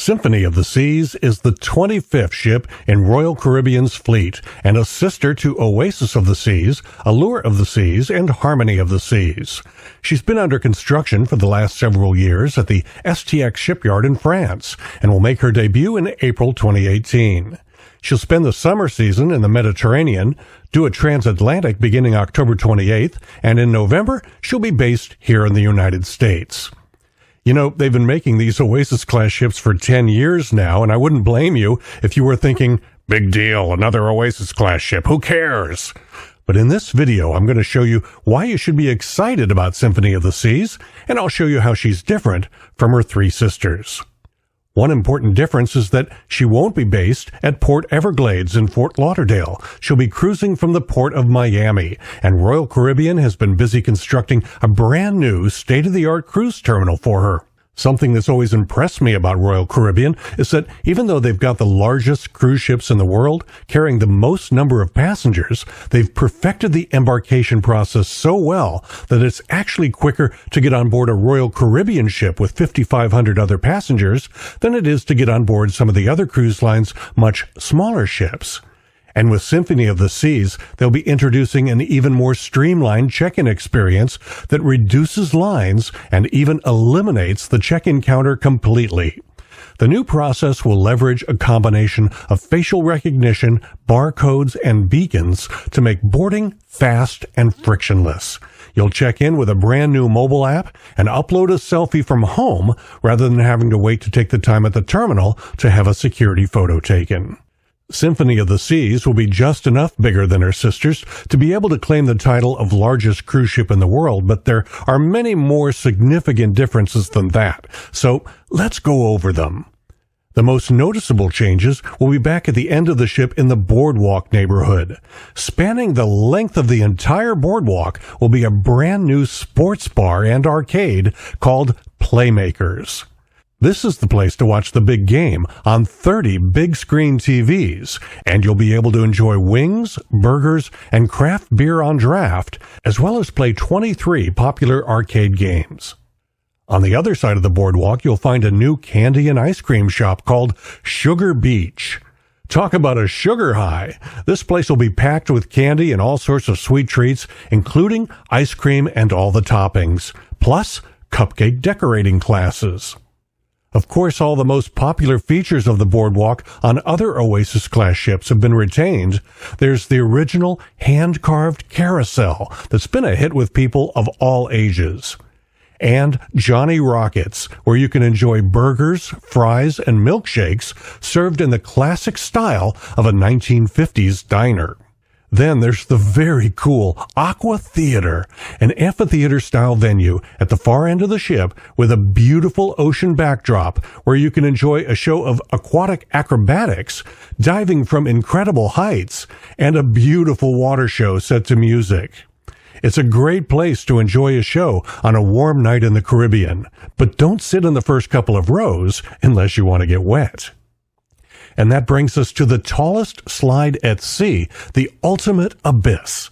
Symphony of the Seas is the 25th ship in Royal Caribbean's fleet and a sister to Oasis of the Seas, Allure of the Seas, and Harmony of the Seas. She's been under construction for the last several years at the STX shipyard in France and will make her debut in April 2018. She'll spend the summer season in the Mediterranean, do a transatlantic beginning October 28th, and in November she'll be based here in the United States. You know, they've been making these Oasis-class ships for 10 years now, and I wouldn't blame you if you were thinking, big deal, another Oasis-class ship, who cares? But in this video, I'm going to show you why you should be excited about Symphony of the Seas, and I'll show you how she's different from her three sisters. One important difference is that she won't be based at Port Everglades in Fort Lauderdale. She'll be cruising from the port of Miami, and Royal Caribbean has been busy constructing a brand new state-of-the-art cruise terminal for her. Something that's always impressed me about Royal Caribbean is that even though they've got the largest cruise ships in the world, carrying the most number of passengers, they've perfected the embarkation process so well that it's actually quicker to get on board a Royal Caribbean ship with 5,500 other passengers than it is to get on board some of the other cruise lines' much smaller ships. And with Symphony of the Seas, they'll be introducing an even more streamlined check-in experience that reduces lines and even eliminates the check-in counter completely. The new process will leverage a combination of facial recognition, barcodes, and beacons to make boarding fast and frictionless. You'll check in with a brand new mobile app and upload a selfie from home rather than having to wait to take the time at the terminal to have a security photo taken. Symphony of the Seas will be just enough bigger than her sisters to be able to claim the title of largest cruise ship in the world, but there are many more significant differences than that. So let's go over them. The most noticeable changes will be back at the end of the ship in the boardwalk neighborhood. Spanning the length of the entire boardwalk will be a brand new sports bar and arcade called Playmakers. This is the place to watch the big game on 30 big-screen TVs, and you'll be able to enjoy wings, burgers, and craft beer on draft, as well as play 23 popular arcade games. On the other side of the boardwalk, you'll find a new candy and ice cream shop called Sugar Beach. Talk about a sugar high. This place will be packed with candy and all sorts of sweet treats, including ice cream and all the toppings, plus cupcake decorating classes. Of course, all the most popular features of the boardwalk on other Oasis-class ships have been retained. There's the original hand-carved carousel that's been a hit with people of all ages. And Johnny Rockets, where you can enjoy burgers, fries, and milkshakes served in the classic style of a 1950s diner. Then there's the very cool Aqua Theater, an amphitheater-style venue at the far end of the ship with a beautiful ocean backdrop where you can enjoy a show of aquatic acrobatics, diving from incredible heights, and a beautiful water show set to music. It's a great place to enjoy a show on a warm night in the Caribbean, but don't sit in the first couple of rows unless you want to get wet. And that brings us to the tallest slide at sea, the Ultimate Abyss.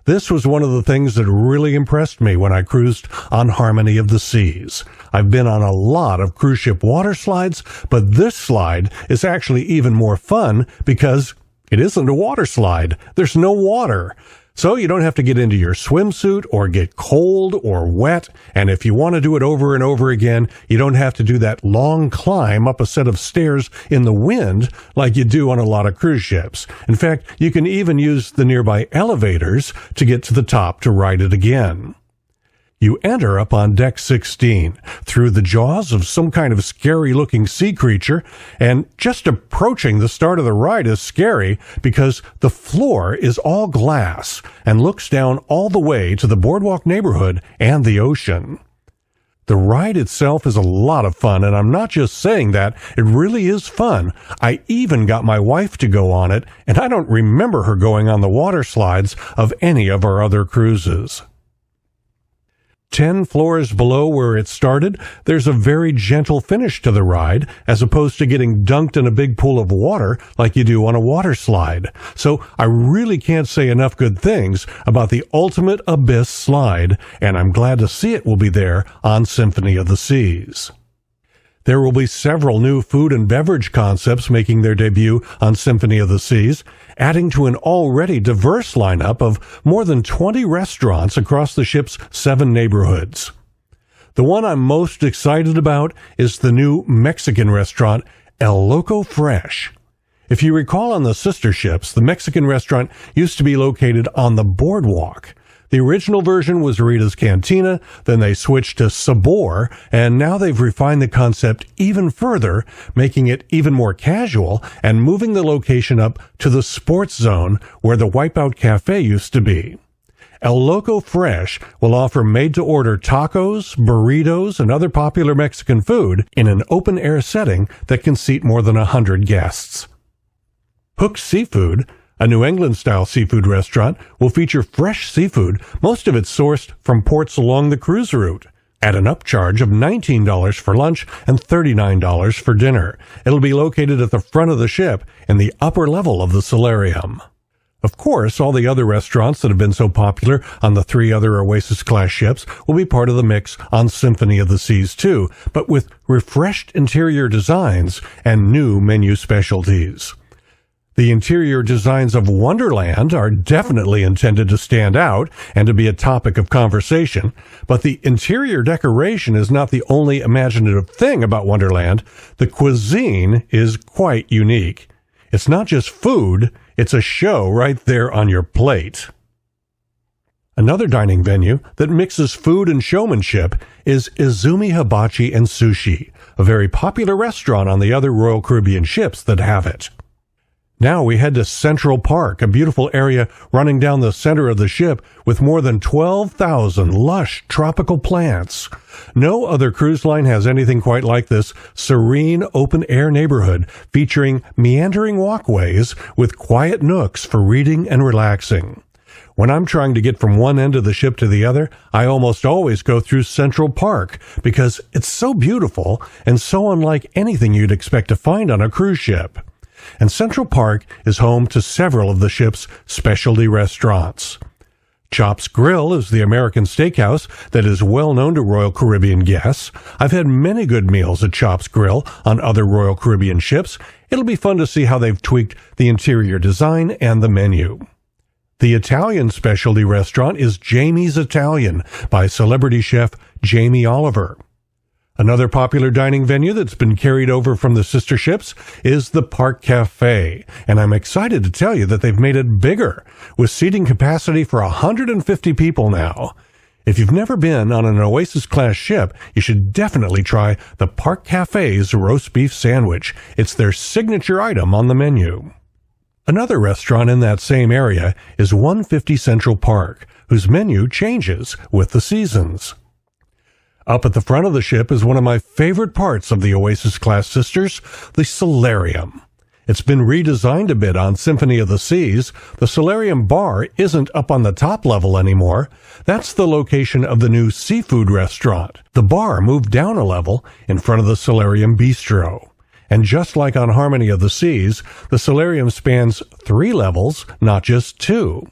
This was one of the things that really impressed me when I cruised on Harmony of the Seas. I've been on a lot of cruise ship water slides, but this slide is actually even more fun because it isn't a water slide. There's no water. So you don't have to get into your swimsuit or get cold or wet, and if you want to do it over and over again, you don't have to do that long climb up a set of stairs in the wind like you do on a lot of cruise ships. In fact, you can even use the nearby elevators to get to the top to ride it again. You enter up on deck 16 through the jaws of some kind of scary-looking sea creature, and just approaching the start of the ride is scary because the floor is all glass and looks down all the way to the boardwalk neighborhood and the ocean. The ride itself is a lot of fun, and I'm not just saying that, it really is fun. I even got my wife to go on it, and I don't remember her going on the water slides of any of our other cruises. 10 floors below where it started, there's a very gentle finish to the ride, as opposed to getting dunked in a big pool of water like you do on a water slide. So I really can't say enough good things about the Ultimate Abyss slide, and I'm glad to see it will be there on Symphony of the Seas. There will be several new food and beverage concepts making their debut on Symphony of the Seas, adding to an already diverse lineup of more than 20 restaurants across the ship's 7 neighborhoods. The one I'm most excited about is the new Mexican restaurant, El Loco Fresh. If you recall on the sister ships, the Mexican restaurant used to be located on the boardwalk. The original version was Rita's Cantina, then they switched to Sabor, and now they've refined the concept even further, making it even more casual and moving the location up to the sports zone where the Wipeout Cafe used to be. El Loco Fresh will offer made-to-order tacos, burritos, and other popular Mexican food in an open-air setting that can seat more than 100 guests. Hooked Seafood, a New England-style seafood restaurant, will feature fresh seafood, most of it sourced from ports along the cruise route, at an upcharge of $19 for lunch and $39 for dinner. It'll be located at the front of the ship in the upper level of the solarium. Of course, all the other restaurants that have been so popular on the 3 other Oasis-class ships will be part of the mix on Symphony of the Seas too, but with refreshed interior designs and new menu specialties. The interior designs of Wonderland are definitely intended to stand out and to be a topic of conversation, but the interior decoration is not the only imaginative thing about Wonderland. The cuisine is quite unique. It's not just food, it's a show right there on your plate. Another dining venue that mixes food and showmanship is Izumi Hibachi and Sushi, a very popular restaurant on the other Royal Caribbean ships that have it. Now we head to Central Park, a beautiful area running down the center of the ship with more than 12,000 lush tropical plants. No other cruise line has anything quite like this serene open-air neighborhood featuring meandering walkways with quiet nooks for reading and relaxing. When I'm trying to get from one end of the ship to the other, I almost always go through Central Park because it's so beautiful and so unlike anything you'd expect to find on a cruise ship. And Central Park is home to several of the ship's specialty restaurants. Chops Grill is the American steakhouse that is well known to Royal Caribbean guests. I've had many good meals at Chops Grill on other Royal Caribbean ships. It'll be fun to see how they've tweaked the interior design and the menu. The Italian specialty restaurant is Jamie's Italian by celebrity chef Jamie Oliver. Another popular dining venue that's been carried over from the sister ships is the Park Cafe, and I'm excited to tell you that they've made it bigger, with seating capacity for 150 people now. If you've never been on an Oasis-class ship, you should definitely try the Park Cafe's roast beef sandwich. It's their signature item on the menu. Another restaurant in that same area is 150 Central Park, whose menu changes with the seasons. Up at the front of the ship is one of my favorite parts of the Oasis-class sisters, the solarium. It's been redesigned a bit on Symphony of the Seas. The solarium bar isn't up on the top level anymore. That's the location of the new seafood restaurant. The bar moved down a level in front of the solarium bistro. And just like on Harmony of the Seas, the solarium spans 3 levels, not just 2.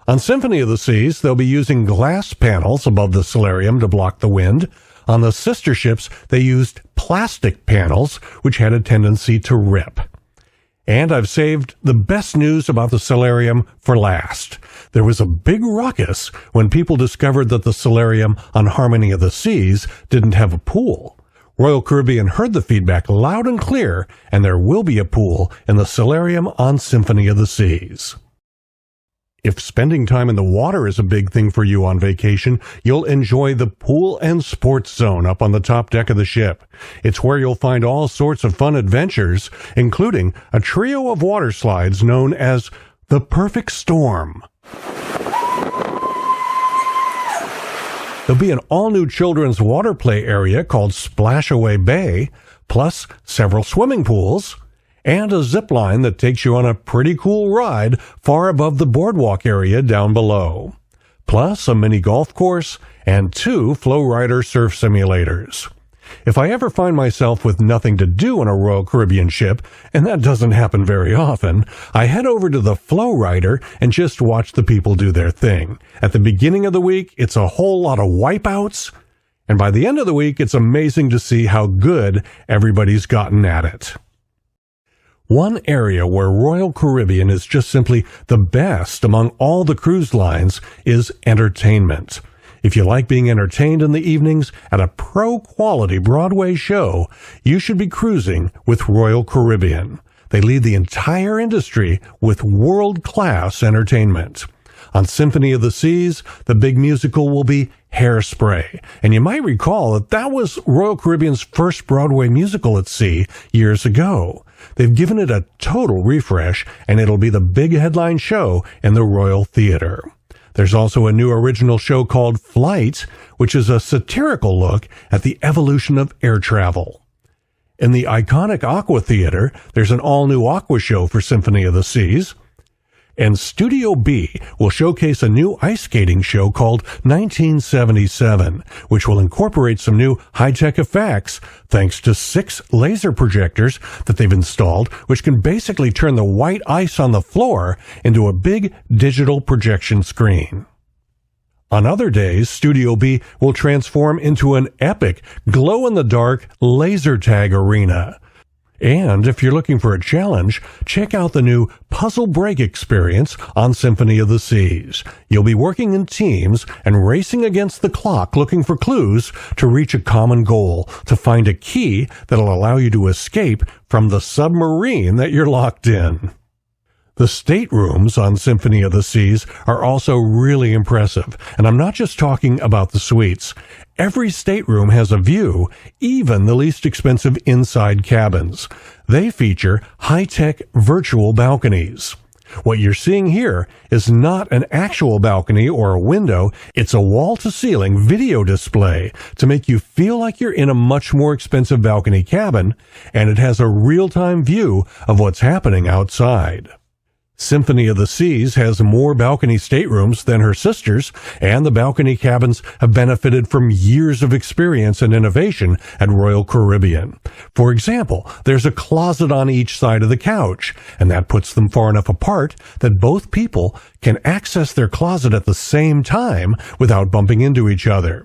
On Symphony of the Seas, they'll be using glass panels above the solarium to block the wind. On the sister ships, they used plastic panels, which had a tendency to rip. And I've saved the best news about the solarium for last. There was a big ruckus when people discovered that the solarium on Harmony of the Seas didn't have a pool. Royal Caribbean heard the feedback loud and clear, and there will be a pool in the solarium on Symphony of the Seas. If spending time in the water is a big thing for you on vacation, you'll enjoy the Pool and Sports Zone up on the top deck of the ship. It's where you'll find all sorts of fun adventures, including a trio of water slides known as the Perfect Storm. There'll be an all-new children's water play area called Splashaway Bay, plus several swimming pools, and a zip line that takes you on a pretty cool ride far above the boardwalk area down below. Plus a mini golf course and 2 Flowrider surf simulators. If I ever find myself with nothing to do on a Royal Caribbean ship, and that doesn't happen very often, I head over to the Flowrider and just watch the people do their thing. At the beginning of the week, it's a whole lot of wipeouts, And by the end of the week, it's amazing to see how good everybody's gotten at it. One area where Royal Caribbean is just simply the best among all the cruise lines is entertainment. If you like being entertained in the evenings at a pro-quality Broadway show, you should be cruising with Royal Caribbean. They lead the entire industry with world-class entertainment. On Symphony of the Seas, the big musical will be Hairspray. And you might recall that was Royal Caribbean's first Broadway musical at sea years ago. They've given it a total refresh, and it'll be the big headline show in the Royal Theatre. There's also a new original show called Flight, which is a satirical look at the evolution of air travel. In the iconic Aqua Theater, there's an all-new Aqua show for Symphony of the Seas. And Studio B will showcase a new ice skating show called 1977, which will incorporate some new high-tech effects thanks to 6 laser projectors that they've installed, which can basically turn the white ice on the floor into a big digital projection screen. On other days, Studio B will transform into an epic glow-in-the-dark laser tag arena. And if you're looking for a challenge, check out the new Puzzle Break experience on Symphony of the Seas. You'll be working in teams and racing against the clock looking for clues to reach a common goal, to find a key that'll allow you to escape from the submarine that you're locked in. The staterooms on Symphony of the Seas are also really impressive, and I'm not just talking about the suites. Every stateroom has a view, even the least expensive inside cabins. They feature high-tech virtual balconies. What you're seeing here is not an actual balcony or a window, it's a wall-to-ceiling video display to make you feel like you're in a much more expensive balcony cabin, and it has a real-time view of what's happening outside. Symphony of the Seas has more balcony staterooms than her sisters, and the balcony cabins have benefited from years of experience and innovation at Royal Caribbean. For example, there's a closet on each side of the couch, and that puts them far enough apart that both people can access their closet at the same time without bumping into each other.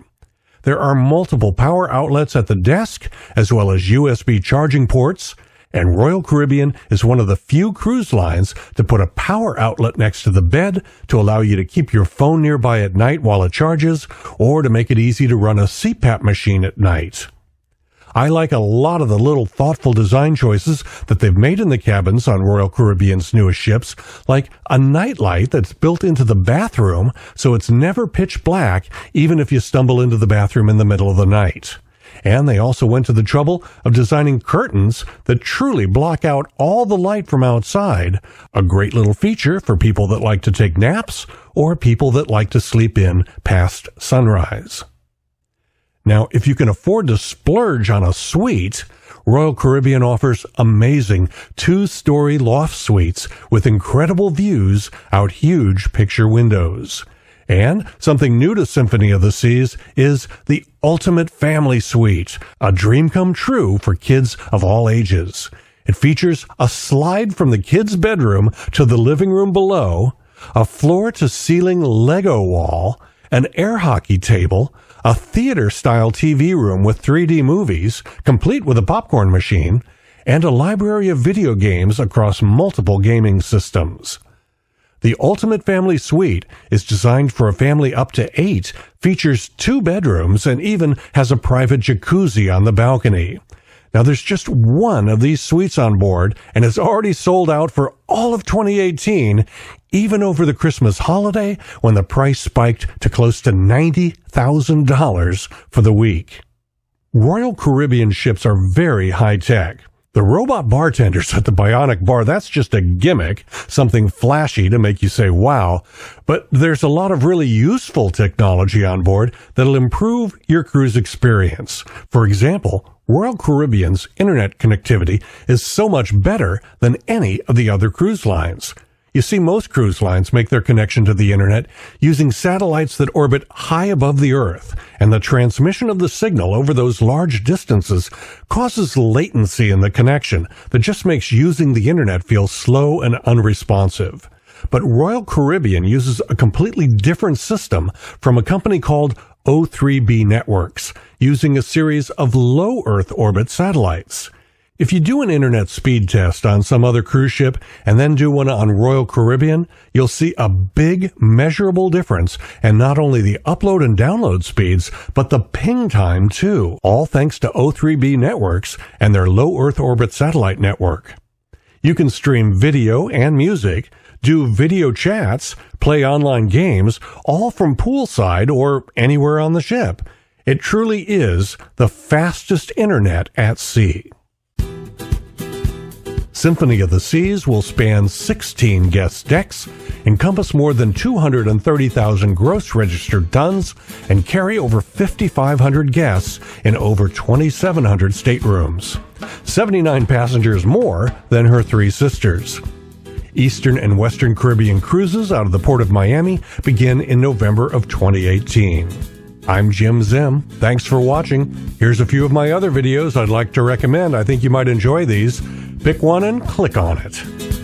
There are multiple power outlets at the desk, as well as USB charging ports, and Royal Caribbean is one of the few cruise lines to put a power outlet next to the bed to allow you to keep your phone nearby at night while it charges, or to make it easy to run a CPAP machine at night. I like a lot of the little thoughtful design choices that they've made in the cabins on Royal Caribbean's newest ships, like a nightlight that's built into the bathroom so it's never pitch black even if you stumble into the bathroom in the middle of the night. And they also went to the trouble of designing curtains that truly block out all the light from outside, a great little feature for people that like to take naps or people that like to sleep in past sunrise. Now, if you can afford to splurge on a suite, Royal Caribbean offers amazing 2-story loft suites with incredible views out huge picture windows. And something new to Symphony of the Seas is the Ultimate Family Suite, a dream come true for kids of all ages. It features a slide from the kids' bedroom to the living room below, a floor-to-ceiling Lego wall, an air hockey table, a theater-style TV room with 3D movies, complete with a popcorn machine, and a library of video games across multiple gaming systems. The Ultimate Family Suite is designed for a family up to 8, features 2 bedrooms, and even has a private jacuzzi on the balcony. Now, there's just one of these suites on board, and it's already sold out for all of 2018, even over the Christmas holiday when the price spiked to close to $90,000 for the week. Royal Caribbean ships are very high-tech. The robot bartenders at the Bionic Bar, that's just a gimmick, something flashy to make you say, wow. But there's a lot of really useful technology on board that'll improve your cruise experience. For example, Royal Caribbean's internet connectivity is so much better than any of the other cruise lines. You see, most cruise lines make their connection to the internet using satellites that orbit high above the Earth, and the transmission of the signal over those large distances causes latency in the connection that just makes using the internet feel slow and unresponsive. But Royal Caribbean uses a completely different system from a company called O3b networks using a series of low Earth orbit satellites. If you do an internet speed test on some other cruise ship and then do one on Royal Caribbean, you'll see a big measurable difference, and not only the upload and download speeds, but the ping time too, all thanks to O3b networks and their low Earth orbit satellite network. You can stream video and music, do video chats, play online games, all from poolside or anywhere on the ship. It truly is the fastest internet at sea. Symphony of the Seas will span 16 guest decks, encompass more than 230,000 gross registered tons, and carry over 5,500 guests in over 2,700 staterooms. 79 passengers more than her three sisters. Eastern and Western Caribbean cruises out of the Port of Miami begin in November of 2018. I'm Jim Zim. Thanks for watching. Here's a few of my other videos I'd like to recommend. I think you might enjoy these. Pick one and click on it.